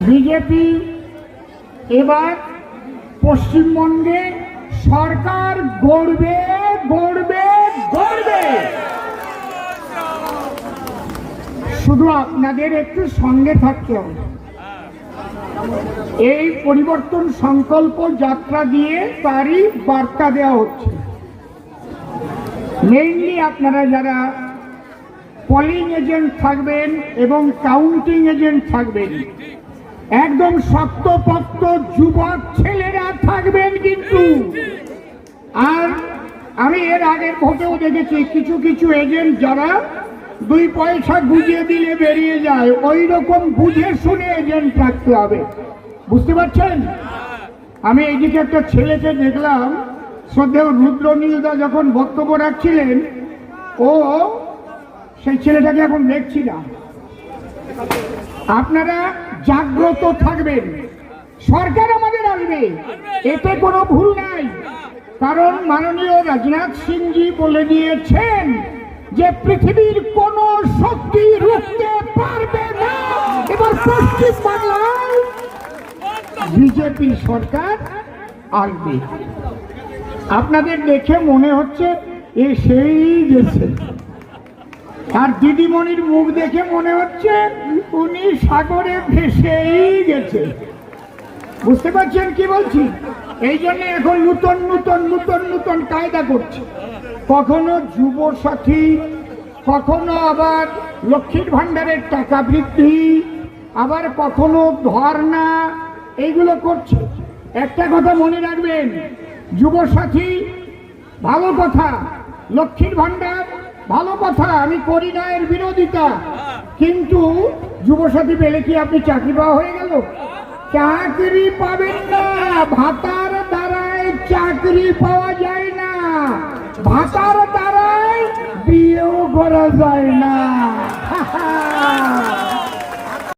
BJP এবার পশ্চিমবঙ্গে সরকার গড়বে গড়বে গড়বে। শুধু আপনাদের একটু সঙ্গে থাকতে হবে। এই পরিবর্তন সংকল্প যাত্রা দিয়ে তারই বার্তা দেওয়া হচ্ছে। মেইনলি আপনারা যারা পোলিং এজেন্ট থাকবেন এবং কাউন্টিং এজেন্ট থাকবেন, একদম শক্তপোক্ত যুবক ছেলেরা থাকবেন কিন্তু। আর আমি এর আগের ভোটেও দেখেছি কিছু কিছু এজেন্ট যারা 2 পয়সা বুঝিয়ে দিলে বেরিয়ে যায়, ওই রকম বুঝে শুনে এজেন্ট রাখতে হবে, বুঝতে পারছেন? আমি এইদিকে একটা ছেলেকে দেখলাম, শ্রদ্ধেয় রুদ্রনীলদা যখন বক্তব্য রাখছিলেন, ও সেই ছেলেটাকে এখন দেখছি না। আপনারা জাগ্রত থাকবেন, সরকার আমাদের আসবে, এতে কোনো ভুল নাই। কারণ মাননীয় রাজনাথ সিংজি বলে দিয়েছেন যে পৃথিবীর কোন শক্তি রুখতে পারবে না এবার পশ্চিম বাংলায় বিজেপি সরকার আসবে। আপনাদের দেখে মনে হচ্ছে এসেই গেছে, আর দিদিমণির মুখ দেখে মনে হচ্ছে উনি সাগরে ভেসেই গেছে। বুঝতে পারছেন কি বলছি? এই জন্য এখন নূতন নূতন নূতন নূতন কায়দা করছে। কখনো যুব সাথী, কখনো আবার লক্ষ্মীর ভান্ডারের টাকা বৃদ্ধি, আবার কখনো ধর্ণা, এইগুলো করছে। একটা কথা মনে রাখবেন, যুব সাথী ভালো কথা, লক্ষ্মীর ভান্ডার ভালো কথা, আমি করি না এর বিরোধিতা, কিন্তু যুবসাথী পেলে কি আপনি চাকরি পাওয়া হয়ে গেল? চাকরি পাবেন না, ভাতার দ্বারায় চাকরি পাওয়া যায় না, ভাতার দ্বারায় বিয়েও করা যায় না।